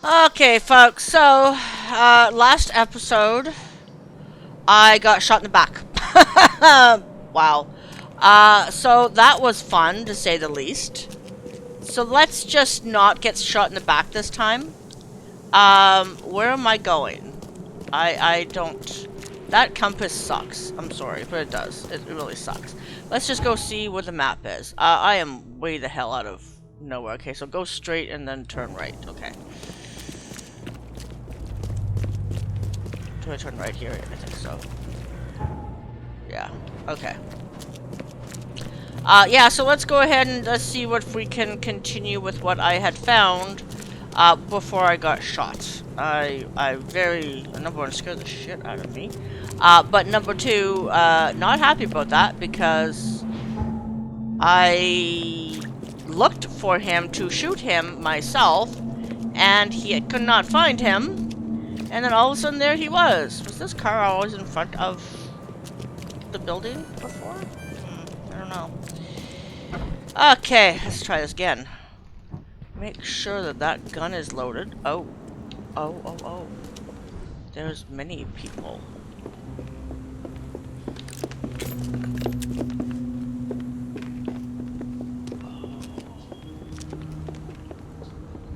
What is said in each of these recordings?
Okay, folks, so, last episode, I got shot in the back. Wow. So that was fun, to say the least. So let's just not get shot in the back this time. Where am I going? I don't... That compass sucks. I'm sorry, but it does. It really sucks. Let's just go see where the map is. I am way the hell out of nowhere. Okay, so go straight and then turn right. Okay. Do I turn right here? I think so. Yeah. Okay. Yeah, so let's go ahead and let's see what we can continue with what I had found before I got shot. Number one, scared the shit out of me. But number two, not happy about that because I looked for him to shoot him myself and he could not find him. And then all of a sudden there he was. Was this car always in front of the building before? I don't know. Okay, let's try this again. Make sure that that gun is loaded. Oh. Oh. There's many people.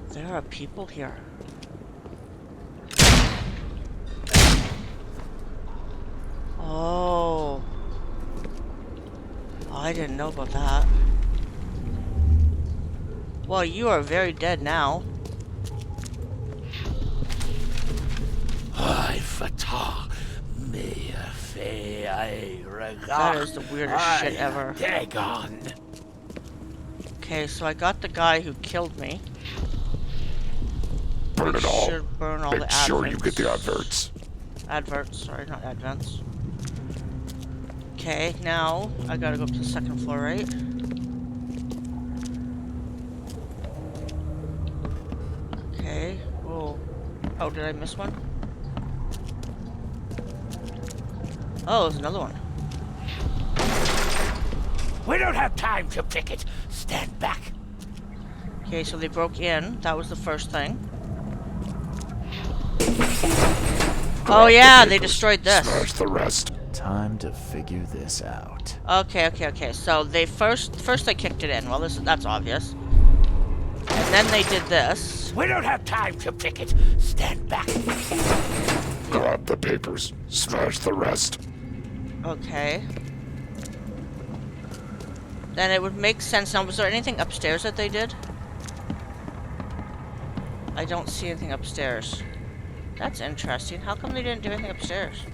There are people here. Oh. I didn't know about that. Well, you are very dead now. That is the weirdest shit ever. Okay, so I got the guy who killed me. Burn it all. Should burn all the Make sure you get the adverts. Adverts, sorry, not advents. Okay, now I gotta go up to the second floor, right? Okay. Oh. Oh, did I miss one? Oh, there's another one. We don't have time to pick it. Stand back. Okay, so they broke in. That was the first thing. Oh yeah, they destroyed this. Smash the rest. Time to figure this out. Okay. So they first they kicked it in. Well, that's obvious. And then they did this. We don't have time to pick it. Stand back. Grab the papers. Smash the rest. Okay. Then it would make sense. Now, was there anything upstairs that they did? I don't see anything upstairs. That's interesting. How come they didn't do anything upstairs?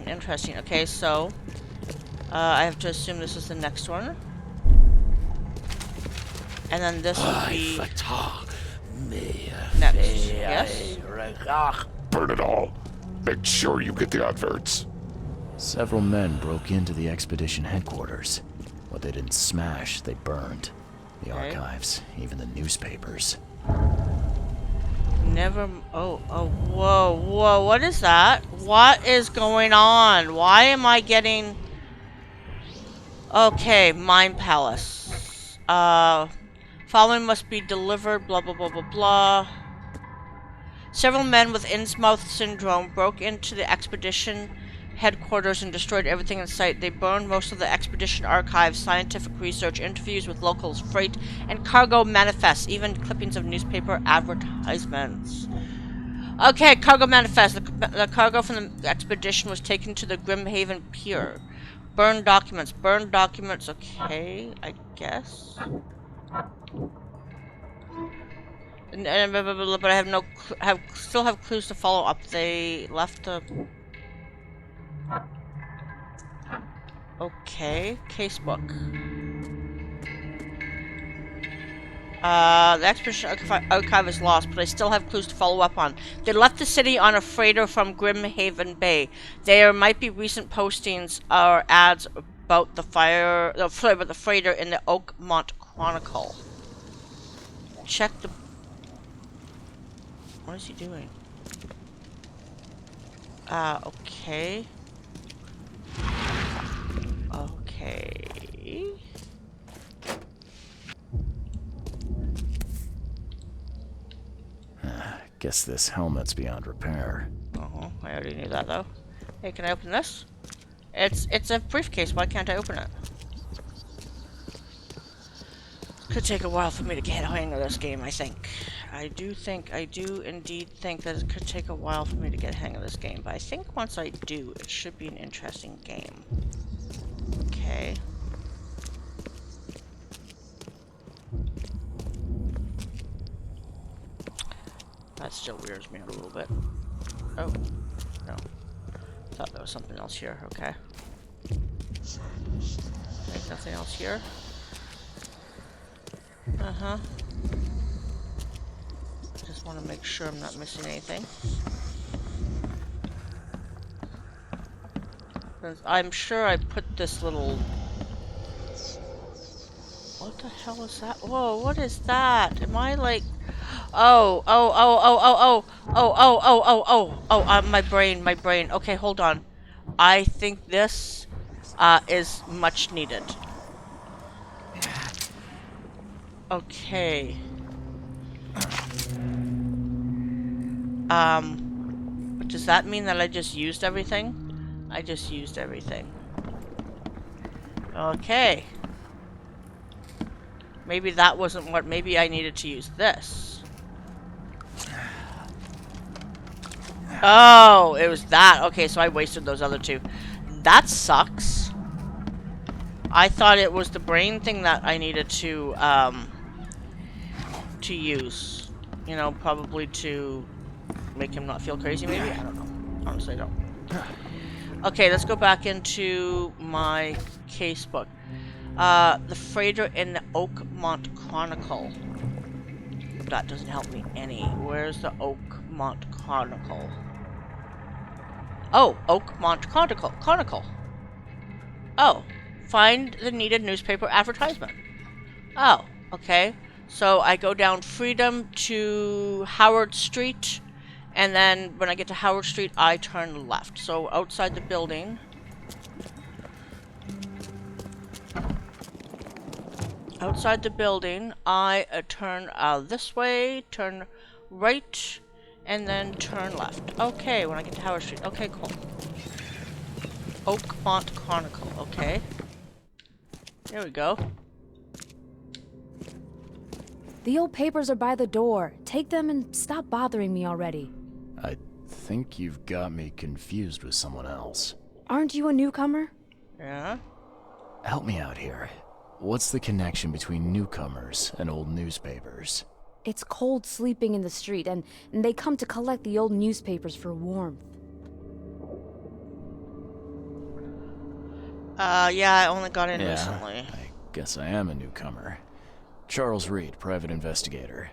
Interesting. Okay, so I have to assume this is the next one. And then this would be next. Yes? Burn it all. Make sure you get the adverts. Several men broke into the expedition headquarters. What they didn't smash, they burned. The archives, even the newspapers. Whoa, what is that? What is going on? Why am I getting... Okay, Mind Palace. Following must be delivered, blah, blah, blah, blah, blah. Several men with Innsmouth syndrome broke into the expedition headquarters and destroyed everything in sight. They burned most of the expedition archives, scientific research, interviews with locals, freight and cargo manifests, even clippings of newspaper advertisements. Okay, cargo manifest. The cargo from the expedition was taken to the Grimhaven Pier. Burned documents. Okay, I guess. But I still have clues to follow up. They left a... Okay, casebook. The expedition archive is lost, but I still have clues to follow up on. They left the city on a freighter from Grimhaven Bay. There might be recent postings or ads about the freighter in the Oakmont Chronicle. Check the... What is he doing? Okay. Okay. Guess this helmet's beyond repair. Oh, I already knew that though. Hey, can I open this? It's a briefcase. Why can't I open it? Could take a while for me to get a hang of this game, I think. I do indeed think that it could take a while for me to get a hang of this game, but I think once I do, it should be an interesting game. Okay. That still weirds me out a little bit. Oh, no. Thought there was something else here, okay. There's nothing else here. Uh-huh. Just want to make sure I'm not missing anything. I'm sure I put this little... What the hell is that? Whoa, what is that? Am I like... my brain. Okay, hold on. I think this is much needed. Okay. But does that mean that I just used everything? I just used everything. Okay. Maybe that wasn't what... Maybe I needed to use this. Oh, it was that. Okay, so I wasted those other two. That sucks. I thought it was the brain thing that I needed to use. You know, probably to make him not feel crazy, maybe? I don't know. Honestly, I don't. Okay, let's go back into my casebook. The freighter in the Oakmont Chronicle. That doesn't help me any. Where's the Oakmont Chronicle? Oh, Oakmont Chronicle. Oh, find the needed newspaper advertisement. Oh, okay. So I go down Freedom to Howard Street, and then when I get to Howard Street, I turn left. So outside the building. Outside the building, I turn this way, turn right, and then turn left. Okay, when I get to Howard Street. Okay, cool. Oakmont Chronicle. Okay. There we go. The old papers are by the door. Take them and stop bothering me already. I think you've got me confused with someone else. Aren't you a newcomer? Yeah? Help me out here. What's the connection between newcomers and old newspapers? It's cold sleeping in the street, and they come to collect the old newspapers for warmth. Yeah, I only got in Yeah, recently. I guess I am a newcomer. Charles Reed, private investigator.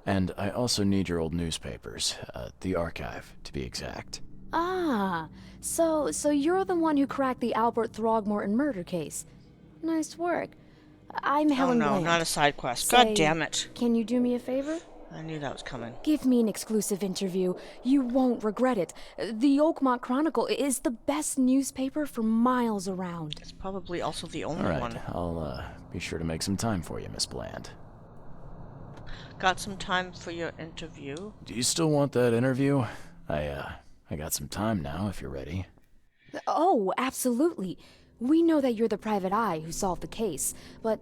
And I also need your old newspapers, the archive, to be exact. Ah, so you're the one who cracked the Albert Throgmorton murder case. Nice work. I'm Helen Oh no, Bland. not a side quest. Say, God damn it. Can you do me a favor? I knew that was coming. Give me an exclusive interview. You won't regret it. The Oakmont Chronicle is the best newspaper for miles around. It's probably also the only All right, one. I'll be sure to make some time for you, Miss Bland. Got some time for your interview? Do you still want that interview? I got some time now, if you're ready. Oh, absolutely. We know that you're the private eye who solved the case, but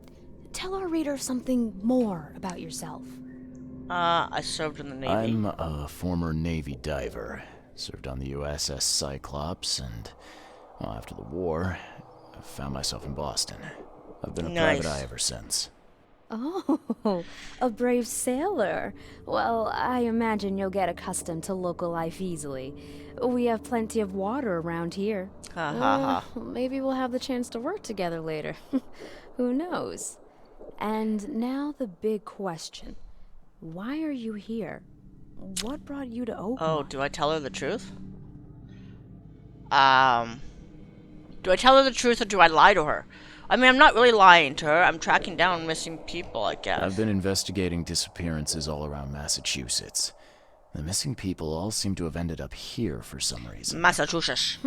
tell our reader something more about yourself. I served in the Navy. I'm a former Navy diver. Served on the USS Cyclops, and well, after the war, I found myself in Boston. I've been a private eye ever since. Oh, a brave sailor. Well, I imagine you'll get accustomed to local life easily. We have plenty of water around here. Ha ha ha. Maybe we'll have the chance to work together later. Who knows? And now the big question. Why are you here? What brought you to Oakmont? Oh, do I tell her the truth? Do I tell her the truth or do I lie to her? I mean, I'm not really lying to her. I'm tracking down missing people, I guess. I've been investigating disappearances all around Massachusetts. The missing people all seem to have ended up here for some reason. Massachusetts.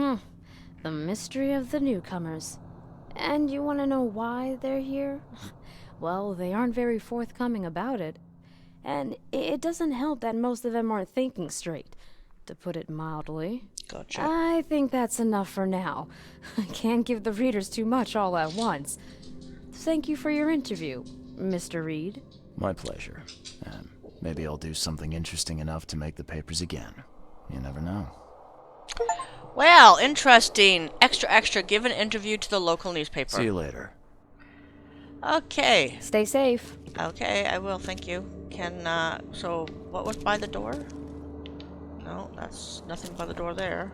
The mystery of the newcomers. And you want to know why they're here? Well, they aren't very forthcoming about it. And it doesn't help that most of them aren't thinking straight, to put it mildly. Gotcha. I think that's enough for now. I can't give the readers too much all at once. Thank you for your interview, Mr. Reed. My pleasure. Maybe I'll do something interesting enough to make the papers again. You never know. Well, interesting. Extra, extra. Give an interview to the local newspaper. See you later. Okay. Stay safe. Okay, I will. Thank you. So, what was by the door? No, that's nothing by the door there.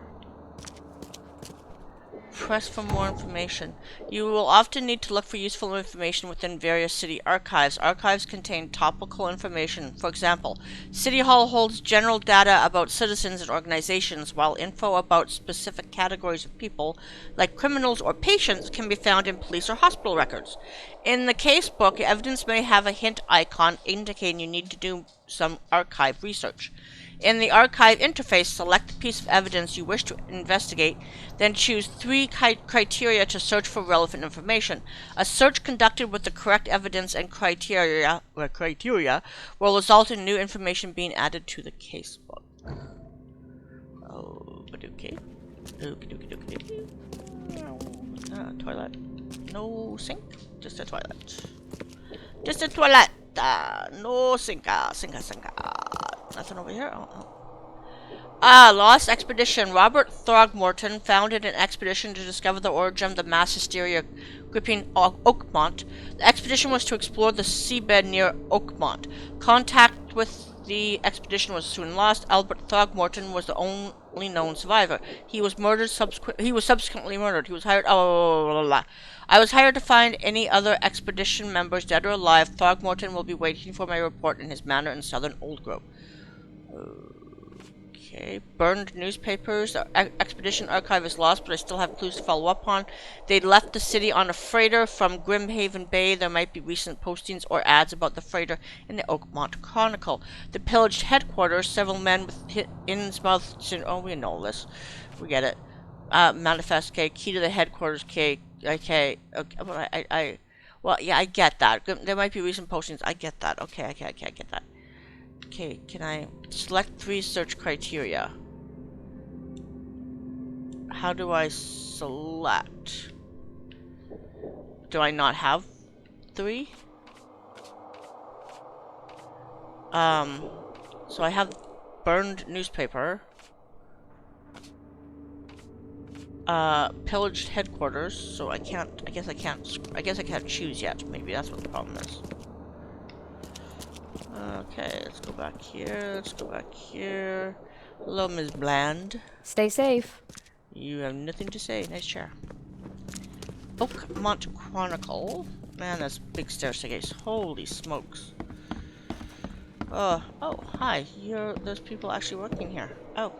Press for more information. You will often need to look for useful information within various city archives. Archives contain topical information. For example, City Hall holds general data about citizens and organizations, while info about specific categories of people, like criminals or patients, can be found in police or hospital records. In the case book, evidence may have a hint icon indicating you need to do some archive research. In the archive interface, select the piece of evidence you wish to investigate, then choose 3 criteria to search for relevant information. A search conducted with the correct evidence and criteria will result in new information being added to the casebook. Oh, okay. Toilet. No sink, just a toilet. Just a toilet. No sinker. Nothing over here? Oh, no. Lost expedition. Robert Throgmorton founded an expedition to discover the origin of the mass hysteria gripping Oakmont. The expedition was to explore the seabed near Oakmont. Contact with the expedition was soon lost. Albert Throgmorton was the only known survivor. He was subsequently murdered. He was hired. I was hired to find any other expedition members, dead or alive. Throgmorton will be waiting for my report in his manor in southern Old Grove. Okay, burned newspapers. The expedition archive is lost, but I still have clues to follow up on. They left the city on a freighter from Grimhaven Bay. There might be recent postings or ads about the freighter in the Oakmont Chronicle. The pillaged headquarters. Several men with Innsmouth syndrome. Oh, we know this. We get it. Manifest K. Key to the headquarters K. Okay. Well, yeah, I get that. There might be recent postings. I get that. Okay, I get that. Okay, can I select 3 search criteria? How do I select? Do I not have 3? So I have burned newspaper. Pillaged headquarters, so I guess I can't choose yet. Maybe that's what the problem is. Okay, let's go back here. Hello, Ms. Bland. Stay safe. You have nothing to say. Nice chair. Oakmont Chronicle. Man, that's big staircase. Holy smokes. Oh, hi. There's people actually working here. Oh.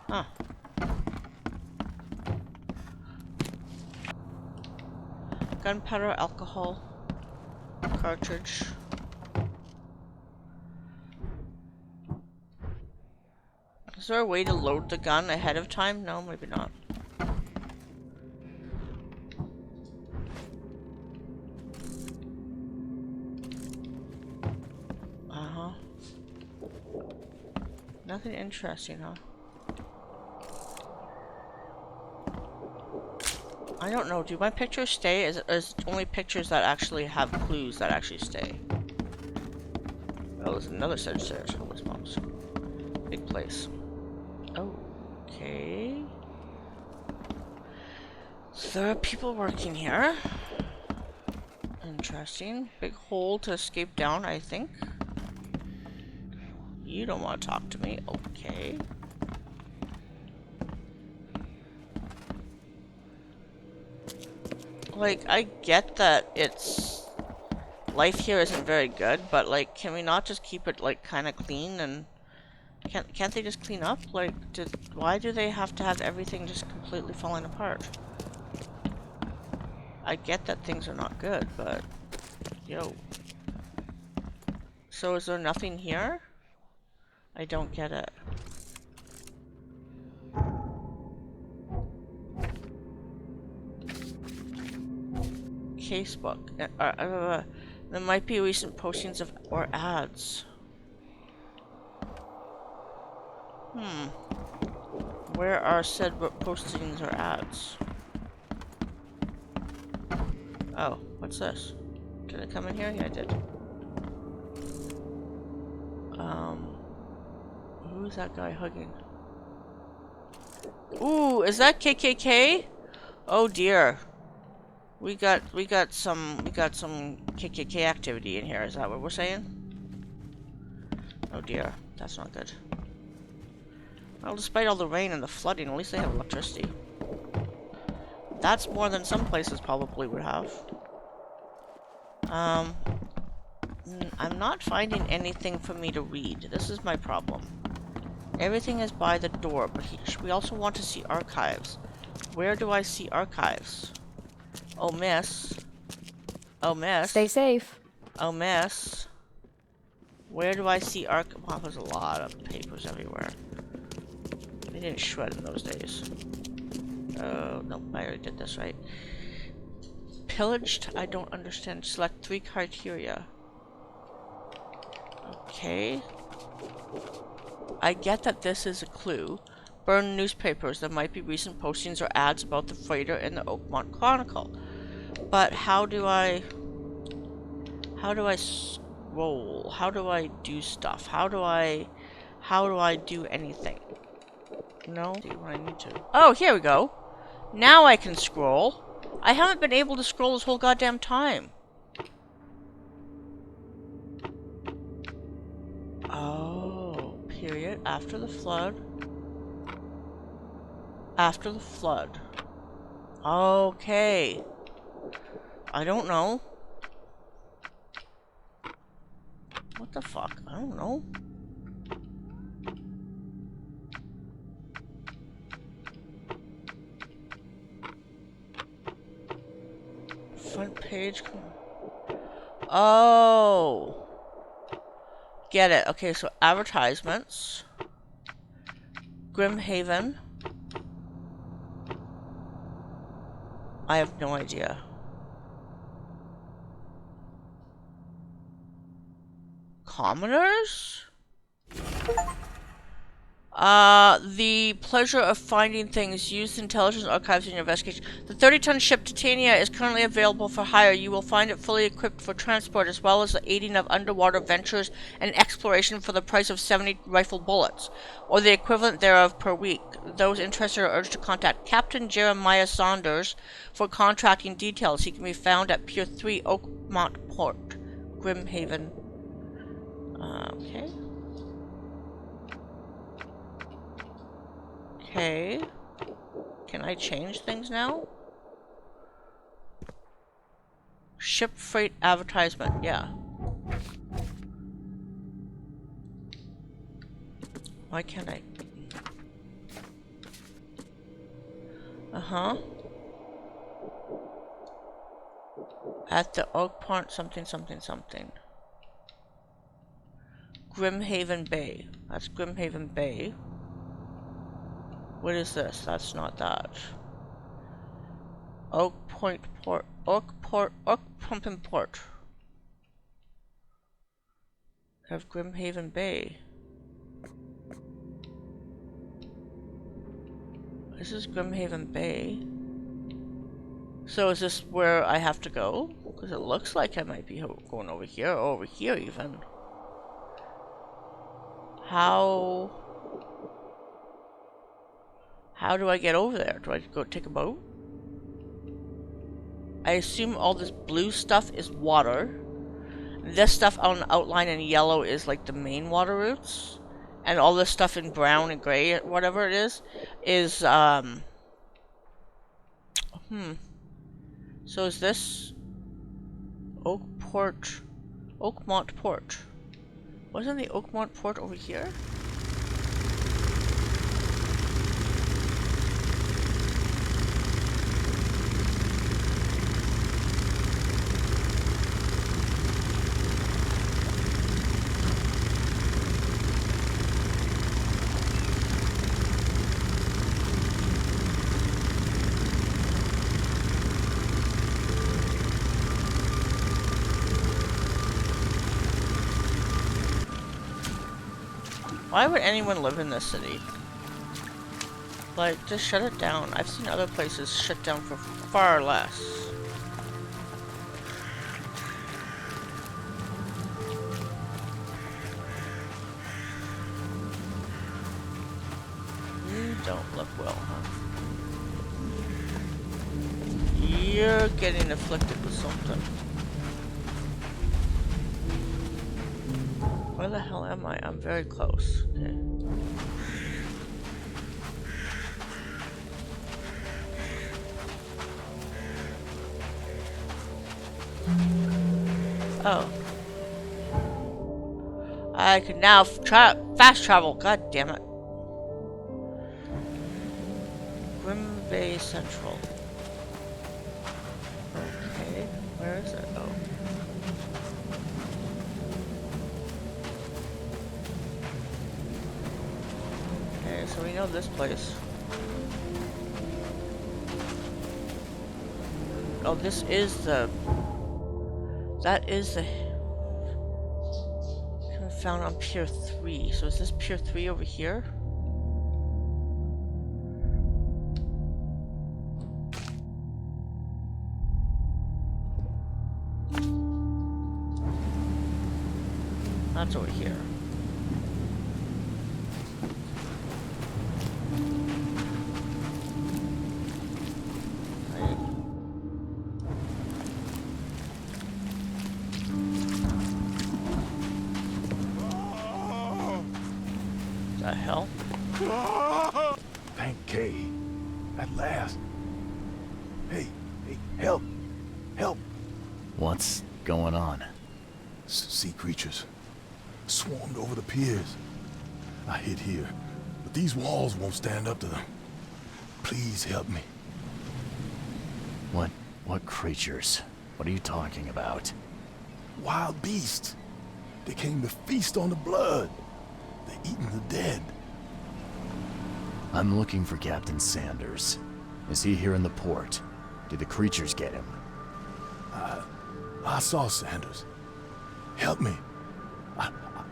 Huh. Gunpowder, alcohol, cartridge. Is there a way to load the gun ahead of time? No, maybe not. Nothing interesting, huh? I don't know. Do my pictures stay? Is it only pictures that actually have clues that actually stay? Oh, there's another set of stairs. Holy smokes. Big place. Okay. So there are people working here. Interesting. Big hole to escape down, I think. You don't want to talk to me. Okay. Like, I get that life here isn't very good, but like, can we not just keep it like kind of clean? And can't they just clean up? Like, why do they have to have everything just completely falling apart? I get that things are not good, but yo. So is there nothing here? I don't get it. casebook. There might be recent postings of or ads. Where are said postings or ads? Oh, what's this? Did I come in here? Yeah, I did. Who's that guy hugging? Ooh, is that KKK? Oh dear. We got some KKK activity in here. Is that what we're saying? Oh dear, that's not good. Well, despite all the rain and the flooding, at least they have electricity. That's more than some places probably would have. I'm not finding anything for me to read. This is my problem. Everything is by the door, but we also want to see archives. Where do I see archives? Oh, miss. Oh, miss. Stay safe. Oh, miss. Where do I see well, there's a lot of papers everywhere. They didn't shred in those days. Oh, no, I already did this, right? Pillaged? I don't understand. Select 3 criteria. Okay. I get that this is a clue. Burn newspapers. There might be recent postings or ads about the freighter in the Oakmont Chronicle. But how do I scroll? How do I do stuff? How do I do anything? No? See what I need to. Oh, here we go. Now I can scroll. I haven't been able to scroll this whole goddamn time. Oh, period. After the flood. After the flood. Okay. I don't know. What the fuck? I don't know. Front page. Oh. Get it. Okay, so advertisements. Grimhaven. I have no idea. Commoners? The pleasure of finding things. Used intelligence archives in your investigation. The 30-ton ship Titania is currently available for hire. You will find it fully equipped for transport, as well as the aiding of underwater ventures and exploration for the price of 70 rifle bullets, or the equivalent thereof per week. Those interested are urged to contact Captain Jeremiah Saunders for contracting details. He can be found at Pier 3, Oakmont Port, Grimhaven. Okay. Okay. Can I change things now? Ship freight advertisement, yeah. Why can't I? Uh-huh. At the Oakmont something something something. Grimhaven Bay. That's Grimhaven Bay. What is this? That's not that. Oakport Port. Oakport Port. I have Grimhaven Bay. This is Grimhaven Bay. So is this where I have to go? Because it looks like I might be going over here, or over here even. How do I get over there? Do I go take a boat? I assume all this blue stuff is water. This stuff on the outline in yellow is like the main water routes. And all this stuff in brown and gray, whatever it is So is this Oakmont Port? Wasn't the Oakmont Port over here? Why would anyone live in this city? Like, just shut it down. I've seen other places shut down for far less. You don't look well, huh? You're getting afflicted with something. Where the hell am I? I'm very close. Okay. Oh. I can now fast travel. God damn it. Grim Bay Central. Okay. Where is it? Oh. Okay, so we know this place. Oh, this is the... That is the... Found on Pier 3. So is this Pier 3 over here? That's over here. The hell? Thank Kay. At last. Hey, help. Help. What's going on? Sea creatures. Swarmed over the piers. I hid here, but these walls won't stand up to them. Please help me. What creatures? What are you talking about? Wild beasts. They came to feast on the blood. They're eating the dead. I'm looking for Captain Sanders. Is he here in the port? Did the creatures get him? I saw Sanders. Help me.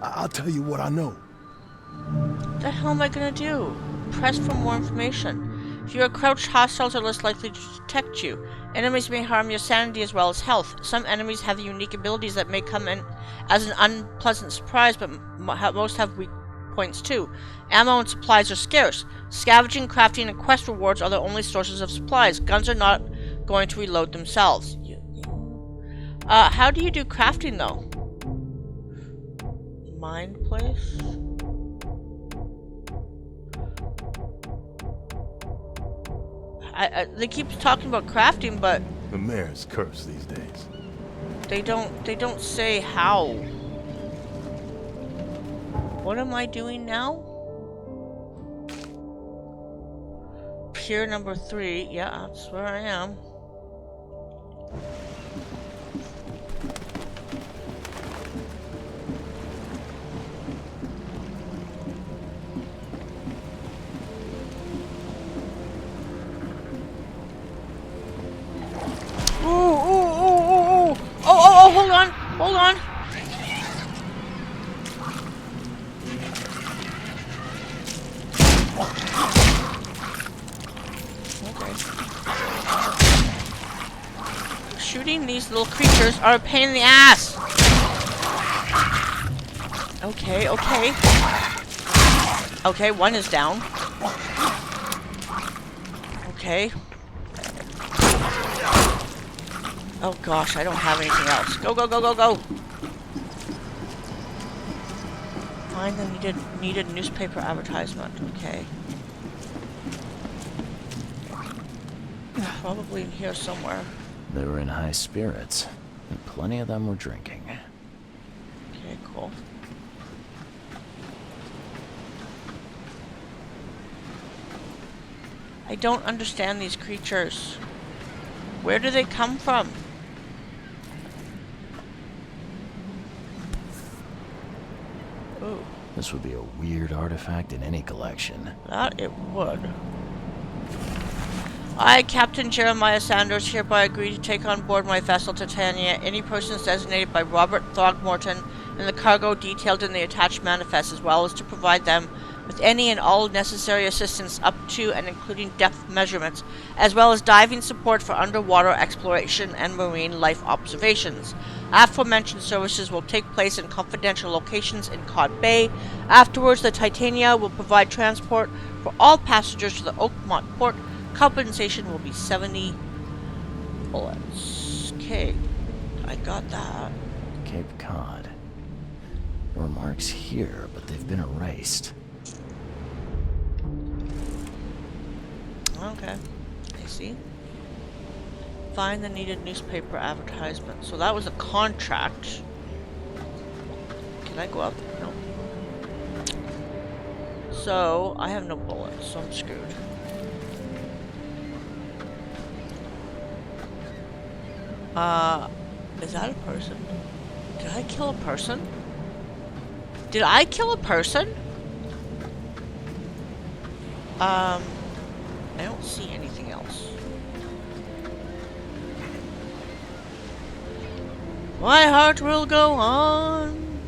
I'll tell you what I know. What the hell am I gonna do? Press for more information. If you are crouched, hostiles are less likely to detect you. Enemies may harm your sanity as well as health. Some enemies have unique abilities that may come in as an unpleasant surprise, but most have weak points too. Ammo and supplies are scarce. Scavenging, crafting, and quest rewards are the only sources of supplies. Guns are not going to reload themselves. How do you do crafting though? Mind place? They keep talking about crafting, but The mayor's cursed these days. they don't say how. What am I doing now? Pier number 3. Yeah, that's where I am. Oh, hold on. Hold on. Okay. Shooting these little creatures are a pain in the ass. Okay. Okay, one is down. Okay. Oh gosh, I don't have anything else. Go. Find the needed newspaper advertisement. Okay. Probably in here somewhere. They were in high spirits, and plenty of them were drinking. Okay, cool. I don't understand these creatures. Where do they come from? Ooh. This would be a weird artifact in any collection. That it would. I, Captain Jeremiah Sanders, hereby agree to take on board my vessel Titania any persons designated by Robert Throgmorton and the cargo detailed in the attached manifest, as well as to provide them with any and all necessary assistance up to and including depth measurements, as well as diving support for underwater exploration and marine life observations. Aforementioned services will take place in confidential locations in Cod Bay. Afterwards, the Titania will provide transport for all passengers to the Oakmont port. Compensation will be 70 bullets. Okay, I got that. Cape Cod. There were marks here, but they've been erased. Okay, I see. Find the needed newspaper advertisement. So that was a contract. Can I go up? No. So, I have no bullets, so I'm screwed. Is that a person? Did I kill a person? Did I kill a person? I don't see anything else. My heart will go on.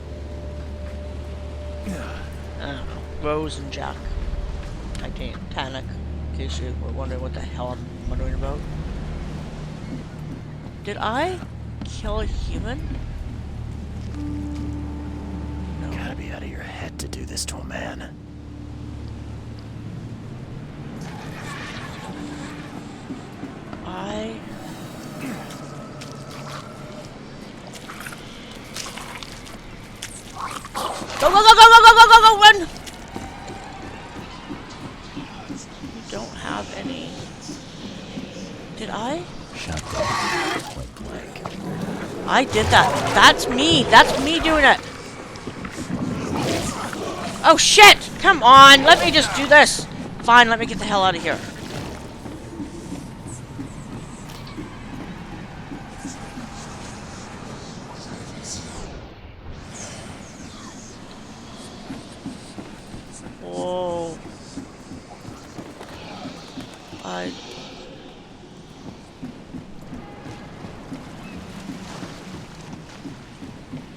I don't know. Rose and Jack. Titanic. In case you were wondering what the hell I'm wondering about. Did I kill a human? No. You gotta be out of your head to do this to a man. Go, go, go, go, go, go, go, go, go, run! You don't have any... Did I? Shot down point blank. I did that. That's me. That's me doing it. Oh, shit! Come on. Let me just do this. Fine, let me get the hell out of here. Whoa.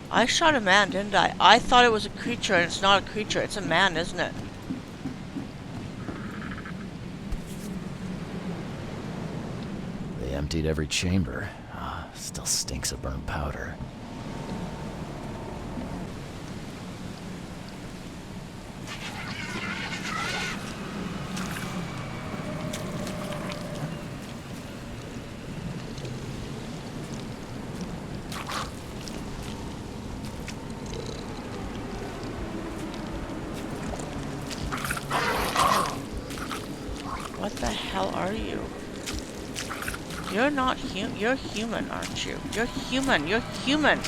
I shot a man, didn't I? I thought it was a creature, and it's not a creature. It's a man, isn't it? They emptied every chamber. Still stinks of burnt powder. What the hell are you? You're not you're human, aren't you? You're human, you're human!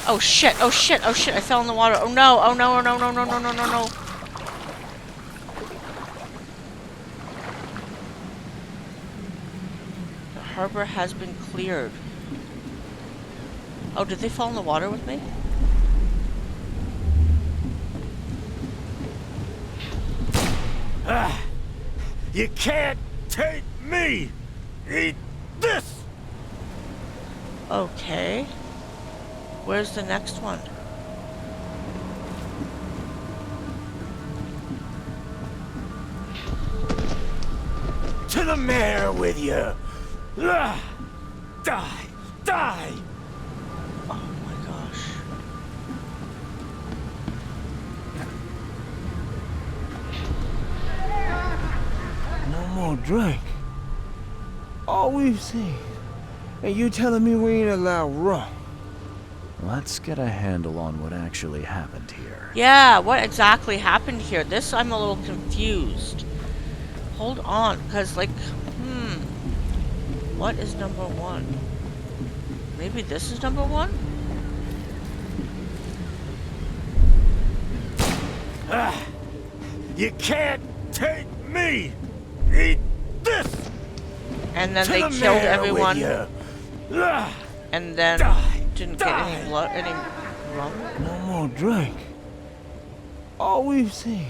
Oh shit, oh shit, oh shit, I fell in the water. Oh no, oh no, oh no, no, no, no, no, no, no. The harbor has been cleared. Oh, did they fall in the water with me? You can't take me! Eat this! Okay. Where's the next one? To the mayor with you! Die! Die! Oh my gosh. No more drink. All we've seen. And you telling me we ain't allowed rum? Let's get a handle on what actually happened here. Yeah, what exactly happened here? This, I'm a little confused. Hold on, because, like, what is number one? Maybe this is number one? You can't take me! Eat this! And then To they the killed mayor everyone, with you. and then Die! didn't get any blood, any rum. No more drink. All we've seen.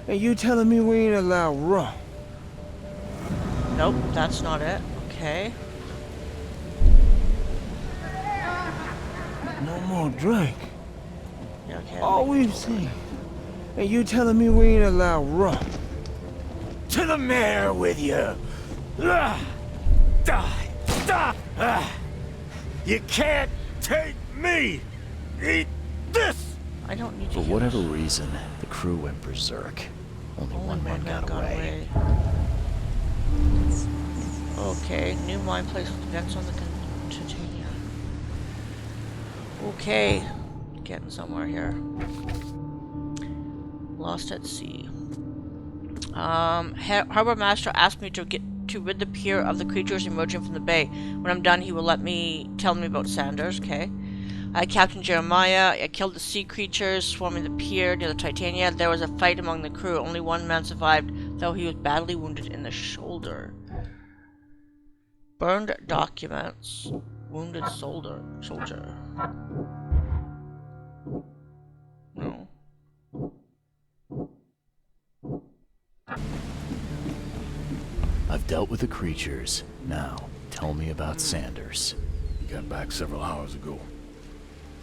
And you telling me we ain't allowed rum? Nope, that's not it. Okay. No more drink. okay. All we've seen. And you telling me we ain't allowed run? To the mayor with you. You can't take me. Eat this. I don't need to For use- whatever reason, the crew went berserk. Only one man got away. Okay, new mine place with events on the Titania. Okay, getting somewhere here. Lost at sea. Harbor Master asked me to rid the pier of the creatures emerging from the bay. When I'm done, he will tell me about Sanders. Okay. I captained Jeremiah. I killed the sea creatures swarming the pier near the Titania. There was a fight among the crew. Only one man survived, though he was badly wounded in the shoulder. Burned documents. Wounded soldier. No. I've dealt with the creatures. Now, tell me about Sanders. He got back several hours ago.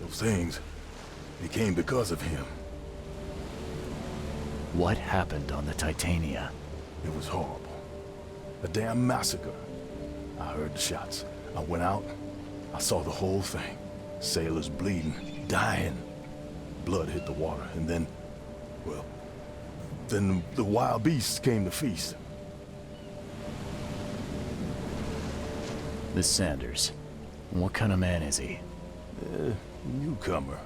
Those things, they came because of him. What happened on the Titania? It was horrible. A damn massacre. I heard the shots. I went out. I saw the whole thing. Sailors bleeding, dying. Blood hit the water, and then, well, then the wild beasts came to feast. This Sanders. What kind of man is he? Newcomer.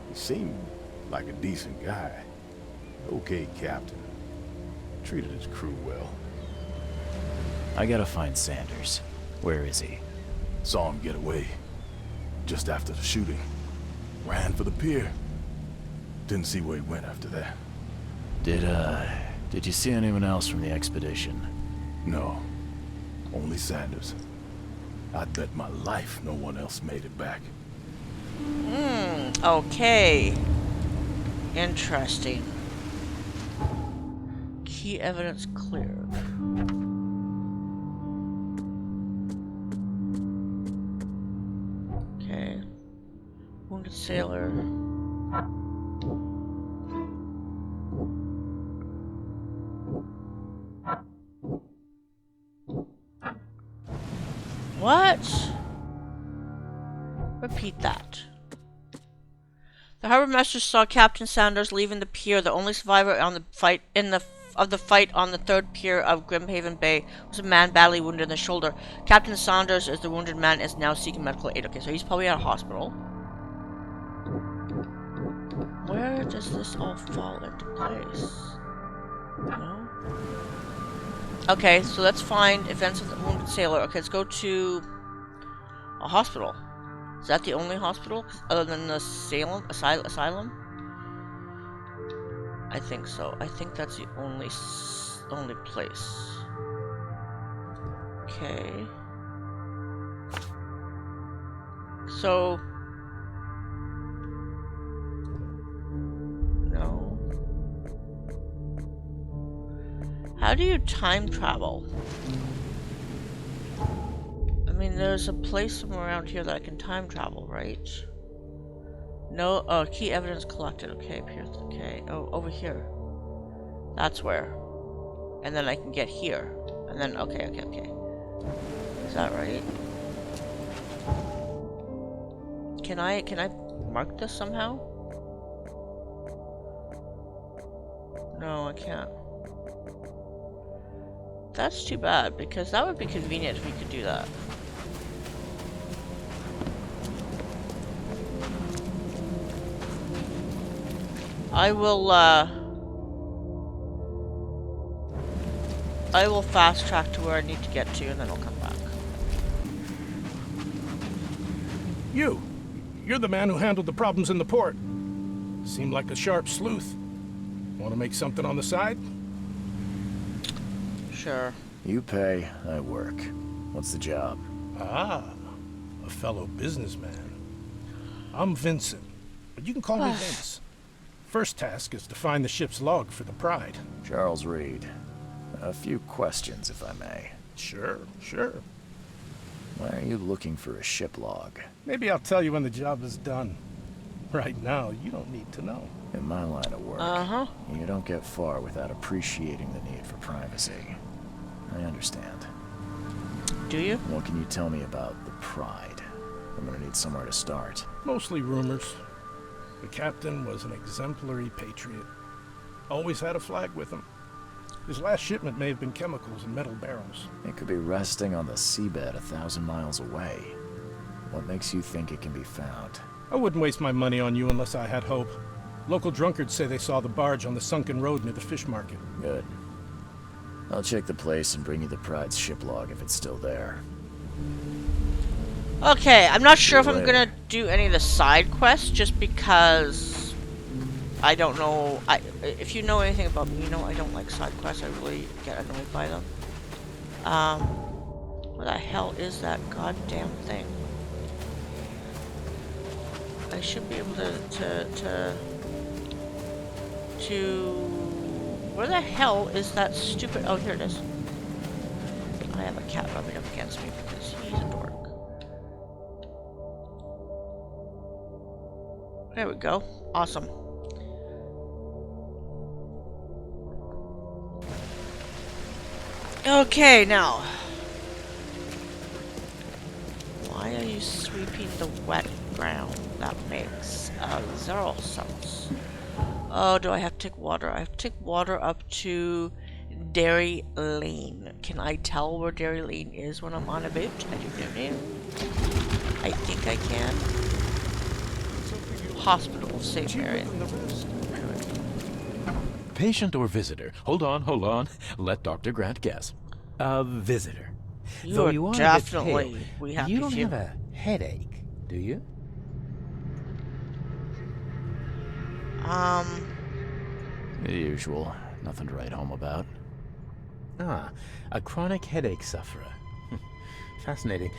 He seemed like a decent guy. Okay, Captain. Treated his crew well. I gotta find Sanders. Where is he? Saw him get away. Just after the shooting. Ran for the pier. Didn't see where he went after that. Did you see anyone else from the expedition? No. Only Sanders. I'd bet my life no one else made it back. Okay. Interesting. Key evidence cleared. Okay. Wounded sailor. What? Repeat that. The harbor master saw Captain Sanders leaving the pier. The only survivor on the fight of the fight on the third pier of Grimhaven Bay was a man badly wounded in the shoulder. Captain Sanders, as the wounded man, is now seeking medical aid. Okay, so he's probably at a hospital. Where does this all fall into place? No? Okay, so let's find events of the wounded sailor. Okay, let's go to a hospital. Is that the only hospital other than the asylum? I think so. I think that's the only place. Okay. So no. How do you time travel? I mean, there's a place somewhere around here that I can time travel, right? No, oh, key evidence collected. Okay, okay. Oh, over here. That's where. And then I can get here. And then, okay. Is that right? Can I mark this somehow? No, I can't. That's too bad, because that would be convenient if we could do that. I will fast track to where I need to get to, and then I'll come back. You're the man who handled the problems in the port. Seemed like a sharp sleuth. Want to make something on the side? Sure. You pay, I work. What's the job? Ah, a fellow businessman. I'm Vincent, but you can call me Vince. First task is to find the ship's log for the Pride. Charles Reed. A few questions, if I may. Sure. Why are you looking for a ship log? Maybe I'll tell you when the job is done. Right now, you don't need to know. In my line of work, you don't get far without appreciating the need for privacy. I understand. Do you? What can you tell me about the Pride? I'm gonna need somewhere to start. Mostly rumors. The captain was an exemplary patriot. Always had a flag with him. His last shipment may have been chemicals in metal barrels. It could be resting on the seabed 1,000 miles away. What makes you think it can be found? I wouldn't waste my money on you unless I had hope. Local drunkards say they saw the barge on the sunken road near the fish market. Good. I'll check the place and bring you the Pride's ship log if it's still there. Okay, I'm not sure if I'm Later. gonna do any of the side quests just because I don't know. If you know anything about me, you know I don't like side quests. I really get annoyed by them. What the hell is that goddamn thing? I should be able to where the hell is that stupid? Oh, here it is. I have a cat rubbing up against me because he's a dork. There we go. Awesome. Okay, now. Why are you sweeping the wet ground? That makes zero sense. Oh, do I have to take water? I have to take water up to Dairy Lane. Can I tell where Dairy Lane is when I'm on a boat? I don't know. I think I can. Hospital, safe area. Patient or visitor? Hold on. Let Dr. Grant guess. A visitor. Though you are definitely. a bit We pale, have you don't to have a headache, do you? The usual. Nothing to write home about. Ah, a chronic headache sufferer. Fascinating.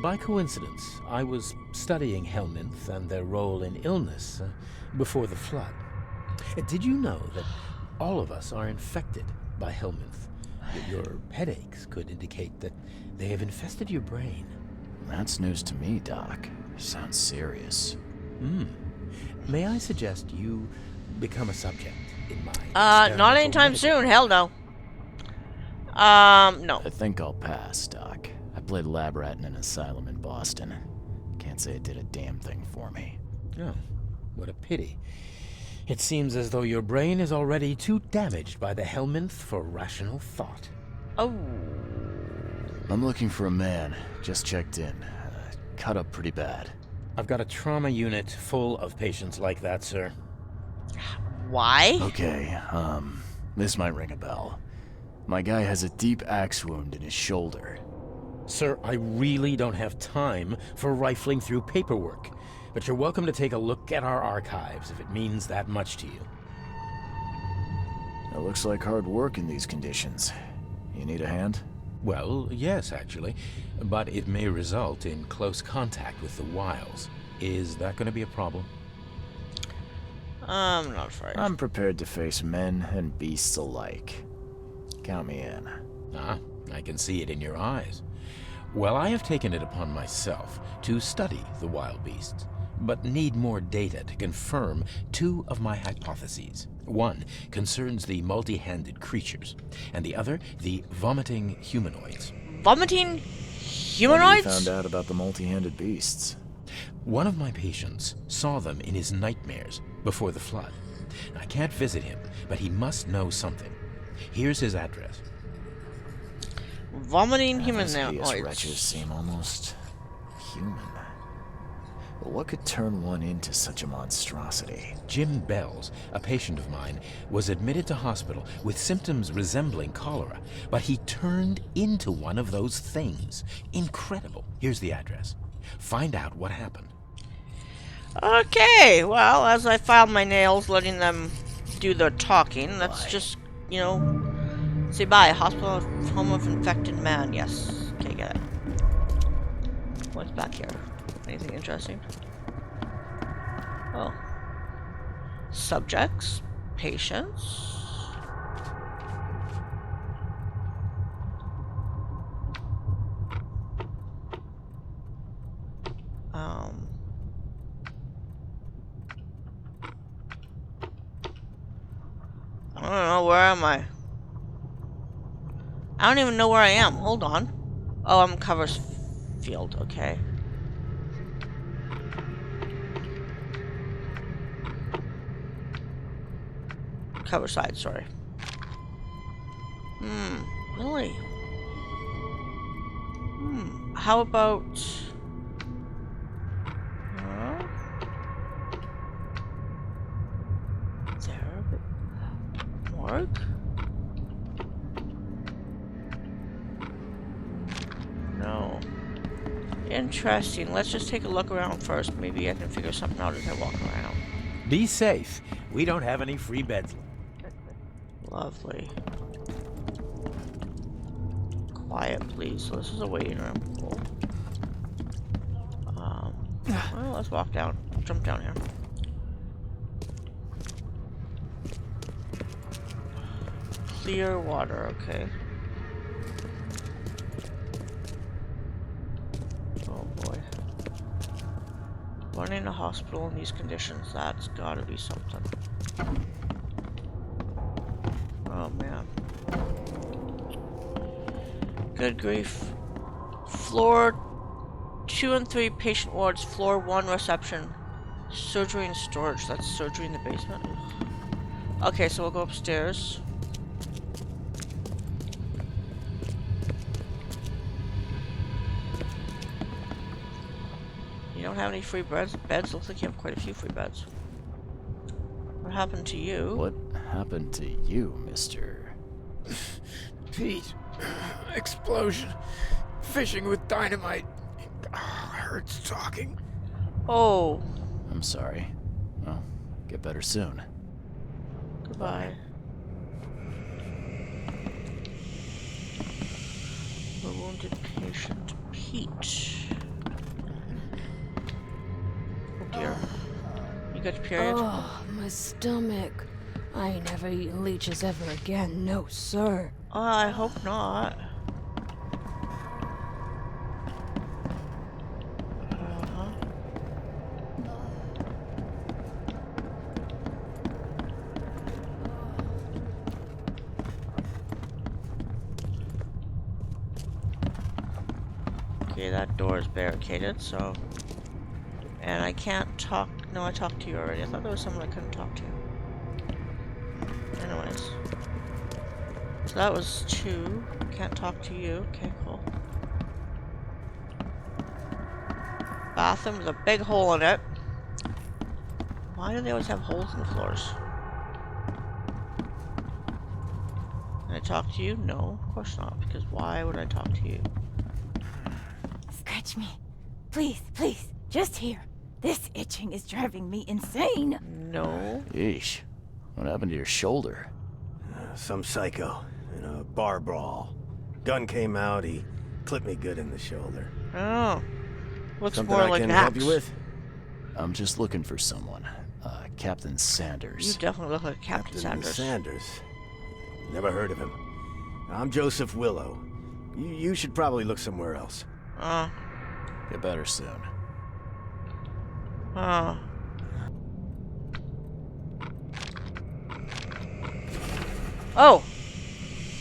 By coincidence, I was studying helminths and their role in illness before the flood. Did you know that all of us are infected by helminth? That your headaches could indicate that they have infested your brain. That's news to me, Doc. Sounds serious. May I suggest you become a subject in my not experimental anytime medical soon. Hell no. No. I think I'll pass, Doc. I played lab rat in an asylum in Boston. Can't say it did a damn thing for me. Oh, what a pity. It seems as though your brain is already too damaged by the helminth for rational thought. Oh. I'm looking for a man. Just checked in. Cut up pretty bad. I've got a trauma unit full of patients like that, sir. Why? Okay, this might ring a bell. My guy has a deep axe wound in his shoulder. Sir, I really don't have time for rifling through paperwork, but you're welcome to take a look at our archives if it means that much to you. It looks like hard work in these conditions. You need a hand? Well, yes, actually, but it may result in close contact with the wiles. Is that going to be a problem? I'm not afraid. I'm prepared to face men and beasts alike. Count me in. Ah, I can see it in your eyes. Well, I have taken it upon myself to study the wild beasts, but need more data to confirm two of my hypotheses. One concerns the multi-handed creatures, and the other, the vomiting humanoids. Vomiting humanoids? When you found out about the multi-handed beasts? One of my patients saw them in his nightmares before the flood. I can't visit him, but he must know something. Here's his address. Vomiting Those hideous humanoids. wretches seem almost human. But what could turn one into such a monstrosity? Jim Bells, a patient of mine, was admitted to hospital with symptoms resembling cholera, but he turned into one of those things. Incredible. Here's the address. Find out what happened. Okay, well, as I file my nails, letting them do their talking, let's just, you know, say bye. Hospital home of infected man. Yes. Okay, get it. What's back here? Anything interesting? Oh. Subjects. Patients. don't know, where am I? I don't even know where I am. Hold on. Oh, I'm covers field, okay. Cover side, sorry. Really? How about... There? Morgue? No. Interesting. Let's just take a look around first. Maybe I can figure something out as I walk around. Be safe. We don't have any free beds. Lovely. Quiet, please. So this is a waiting room. Cool. Well, let's walk down. Jump down here. Clear water, okay. Oh boy. Running a hospital in these conditions, that's gotta be something. Oh man. Good grief. Floor 2 and 3 patient wards, floor 1 reception. Surgery and storage, that's surgery in the basement. Ugh. Okay, so we'll go upstairs. You don't have any free beds? Looks like you have quite a few free beds. What happened to you? What happened to you, mister? Pete. Explosion. Fishing with dynamite. Hurts talking. Oh. I'm sorry. Well, get better soon. Goodbye. The wounded patient, Pete. Oh dear. You got your period? Oh, my stomach. I ain't never eating leeches ever again. No, sir. I hope not. Okay, that door is barricaded, so... And I can't talk... No, I talked to you already. I thought there was someone I couldn't talk to. Anyways. So that was 2. Can't talk to you. Okay, cool. Bathroom with a big hole in it. Why do they always have holes in the floors? Can I talk to you? No, of course not. Because why would I talk to you? Scratch me. Please, please. Just here. This itching is driving me insane. No. Yeesh. What happened to your shoulder? Some psycho in a bar brawl. Gun came out, he clipped me good in the shoulder. Oh. Looks Something more I like can an help axe. you with? I'm just looking for someone. Captain Sanders. You definitely look like Captain Sanders. Sanders. Never heard of him. I'm Joseph Willow. You should probably look somewhere else. Get better soon. Oh!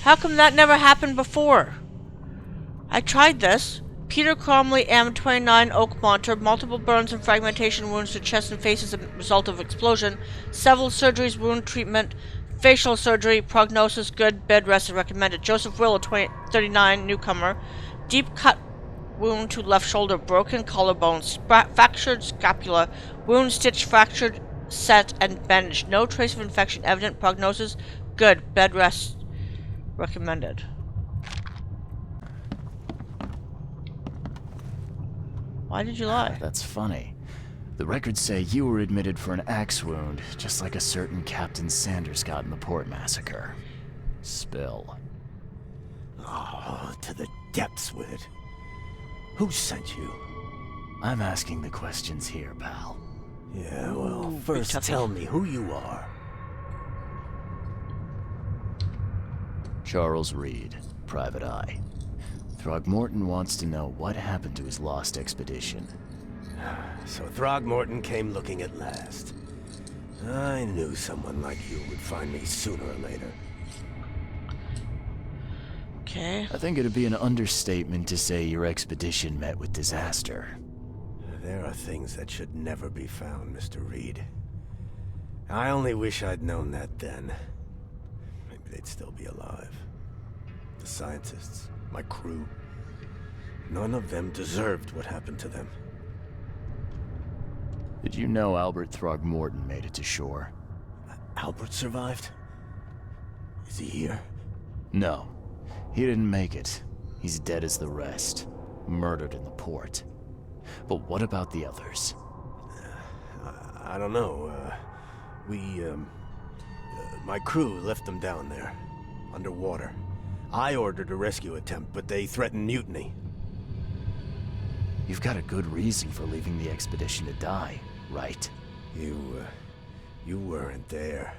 How come that never happened before? I tried this. Peter Cromley, M29, Oakmont, multiple burns and fragmentation wounds to chest and face as a result of explosion. Several surgeries, wound treatment, facial surgery, prognosis good, bed rest is recommended. Joseph Willow, 39, newcomer. Deep cut wound to left shoulder, broken collarbone, fractured scapula, wound stitched, fractured, set, and bandaged. No trace of infection evident. Prognosis good, bed rest recommended. Why did you lie? That's funny. The records say you were admitted for an axe wound, just like a certain Captain Sanders got in the port massacre. Spill. Oh, to the depths with it. Who sent you? I'm asking the questions here, pal. Yeah, well, Ooh, first big toughie. tell me who you are. Charles Reed, Private Eye. Throgmorton wants to know what happened to his lost expedition. So Throgmorton came looking at last. I knew someone like you would find me sooner or later. Okay. I think it'd be an understatement to say your expedition met with disaster. There are things that should never be found, Mr. Reed. I only wish I'd known that then. Maybe they'd still be alive. The scientists, my crew. None of them deserved what happened to them. Did you know Albert Throgmorton made it to shore? Albert survived? Is he here? No. He didn't make it. He's dead as the rest. Murdered in the port. But what about the others? I don't know. My crew left them down there, underwater. I ordered a rescue attempt, but they threatened mutiny. You've got a good reason for leaving the expedition to die, right? You weren't there.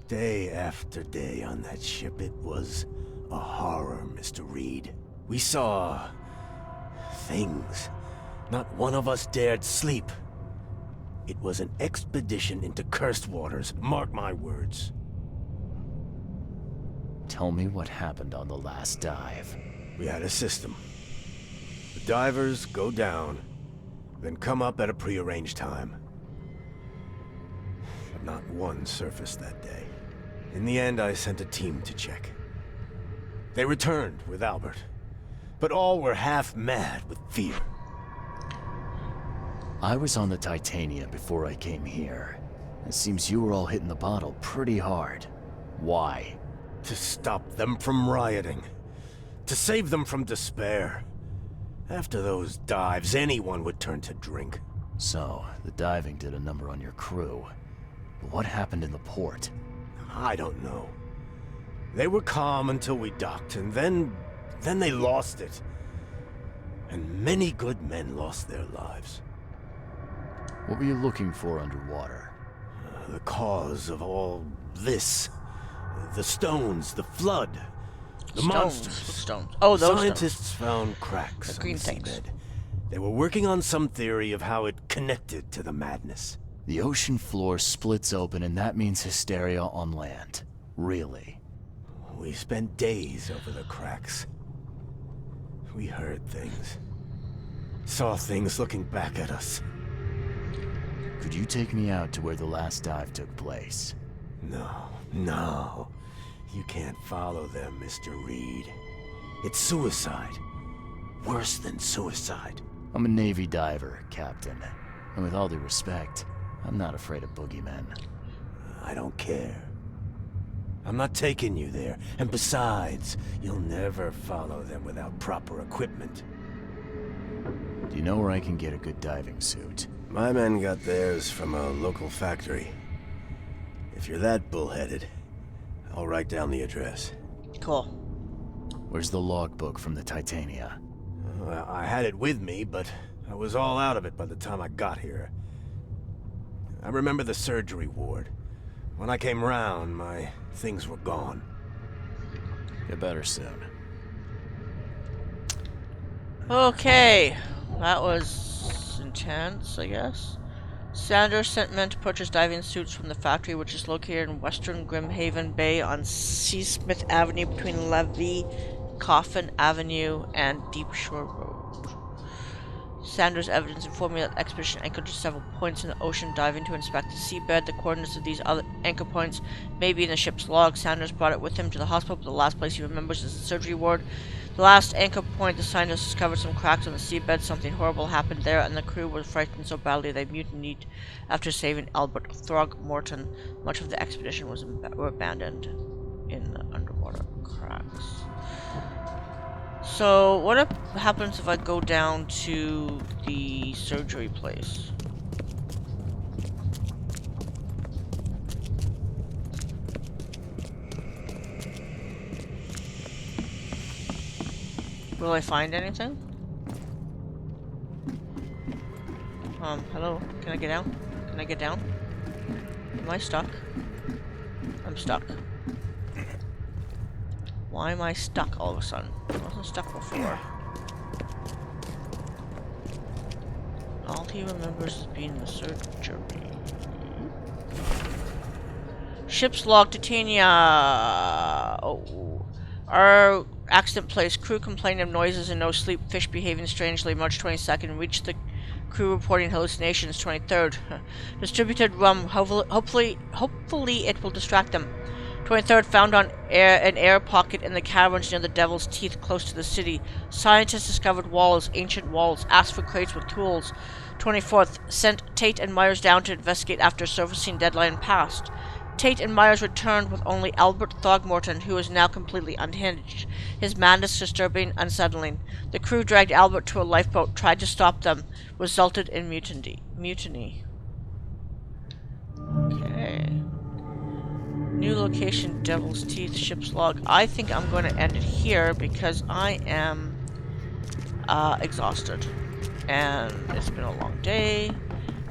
Day after day on that ship, it was a horror, Mr. Reed. We saw things. Not one of us dared sleep. It was an expedition into cursed waters, mark my words. Tell me what happened on the last dive. We had a system. The divers go down, then come up at a prearranged time. But not one surfaced that day. In the end, I sent a team to check. They returned with Albert, but all were half mad with fear. I was on the Titania before I came here. It seems you were all hitting the bottle pretty hard. Why? To stop them from rioting. To save them from despair. After those dives, anyone would turn to drink. So, the diving did a number on your crew. But what happened in the port? I don't know. They were calm until we docked, and then they lost it. And many good men lost their lives. What were you looking for underwater? The cause of all this. The stones, the flood, the monsters. Stones. Oh, those Scientists stones. found cracks The green on the things. seabed. They were working on some theory of how it connected to the madness. The ocean floor splits open and that means hysteria on land. Really? We spent days over the cracks. We heard things. Saw things looking back at us. Could you take me out to where the last dive took place? No. You can't follow them, Mr. Reed. It's suicide. Worse than suicide. I'm a Navy diver, Captain. And with all due respect, I'm not afraid of boogeymen. I don't care. I'm not taking you there. And besides, you'll never follow them without proper equipment. Do you know where I can get a good diving suit? My men got theirs from a local factory. If you're that bullheaded, I'll write down the address. Cool. Where's the logbook from the Titania? Well, I had it with me, but I was all out of it by the time I got here. I remember the surgery ward. When I came round, my things were gone. Get better soon. Okay. That was intense, I guess. Sanders sent men to purchase diving suits from the factory, which is located in western Grimhaven Bay on Seasmith Avenue between Levy, Coffin Avenue, and Deep Shore Road. Sanders' evidence informed me that the expedition anchored to several points in the ocean, diving to inspect the seabed. The coordinates of these other anchor points may be in the ship's log. Sanders brought it with him to the hospital, but the last place he remembers is the surgery ward. The last anchor point, the scientists discovered some cracks on the seabed. Something horrible happened there, and the crew were frightened so badly they mutinied after saving Albert Throgmorton. Much of the expedition were abandoned in the underwater cracks. So, what happens if I go down to the surgery place? Will I find anything? Hello? Can I get down? Can I get down? Am I stuck? I'm stuck. Why am I stuck all of a sudden? I wasn't stuck before. All he remembers is being in the surgery. Ship's log, Titania. Oh. Our accident place. Crew complaining of noises and no sleep. Fish behaving strangely. March 22nd. Reached the crew reporting hallucinations. 23rd. Distributed rum. Hopefully it will distract them. 23rd, found on an air pocket in the caverns near the Devil's Teeth, close to the city. Scientists discovered walls, ancient walls, asked for crates with tools. 24th, sent Tate and Myers down to investigate after surfacing deadline passed. Tate and Myers returned with only Albert Throgmorton, who is now completely unhinged. His madness disturbing, unsettling. The crew dragged Albert to a lifeboat, tried to stop them, resulted in mutiny. Okay. New location, Devil's Teeth, ship's log. I think I'm going to end it here because I am exhausted. And it's been a long day.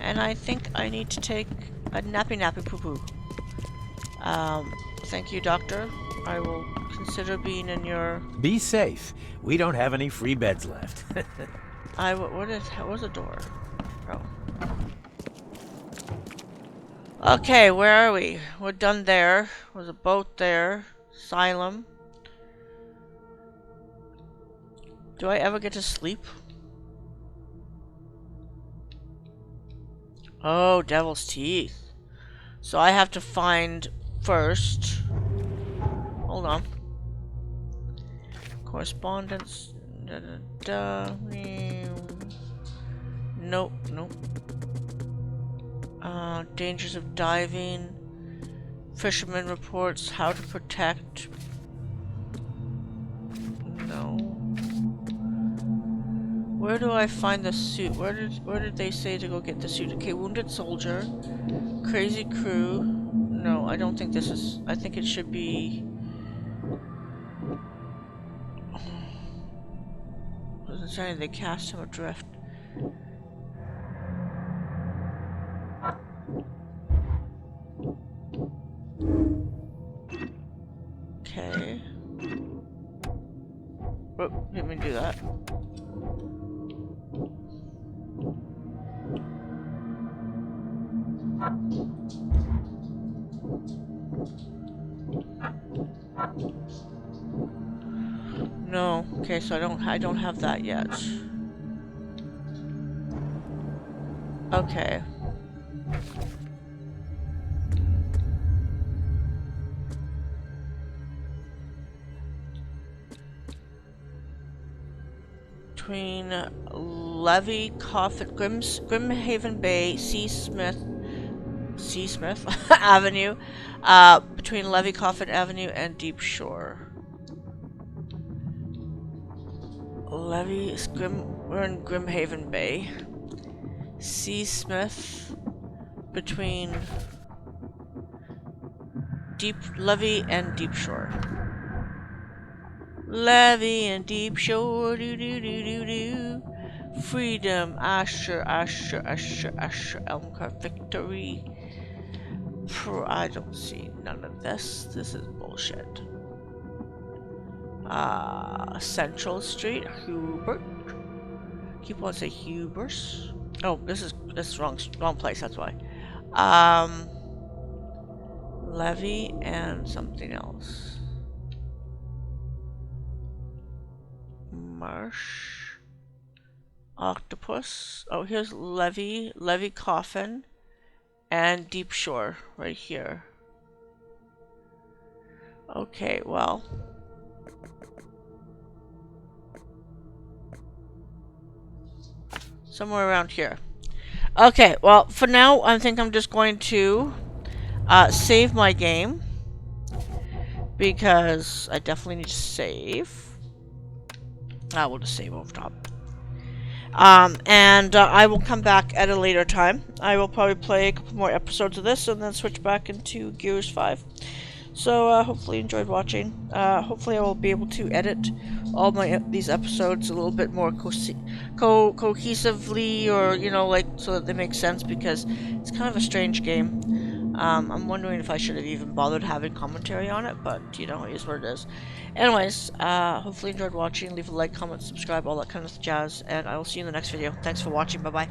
And I think I need to take a nappy poo-poo. Thank you, Doctor. I will consider being in your... Be safe. We don't have any free beds left. What was the door? Oh. Okay, where are we? We're done there. There's a boat there. Asylum. Do I ever get to sleep? Oh, Devil's Teeth. So I have to find first... Hold on. Correspondence. Nope. Dangers of diving. Fisherman reports how to protect. No. Where do I find the suit? Where did they say to go get the suit? Okay, wounded soldier. Crazy crew. No, I don't think this is... I think it should be... Wasn't saying they cast him adrift. Okay. Oh, didn't mean to do that. No. Okay, so I don't have that yet. Okay. Between Levy, Coffin, Grimhaven Bay, C. Smith Avenue, between Levy, Coffin Avenue, and Deep Shore. Levy, we're in Grimhaven Bay. C. Smith, between Levy and Deep Shore. Levy and Deep Shore, do. Freedom, Asher, Elmcart Victory. I don't see none of this. This is bullshit. Central Street, Hubert. Keep on saying Hubers. Oh, this is wrong place. That's why. Levy and something else. Marsh. Octopus. Oh, here's Levy Coffin, and Deep Shore right here. Okay, well. Somewhere around here. Okay, well, for now, I think I'm just going to save my game. Because I definitely need to save. We'll just save over top. And I will come back at a later time. I will probably play a couple more episodes of this and then switch back into Gears 5. So hopefully you enjoyed watching. Hopefully I will be able to edit all these episodes a little bit more cohesively, or like so that they make sense, because it's kind of a strange game. I'm wondering if I should have even bothered having commentary on it, but it is what it is. Anyways, hopefully you enjoyed watching. Leave a like, comment, subscribe, all that kind of jazz, and I will see you in the next video. Thanks for watching. Bye bye.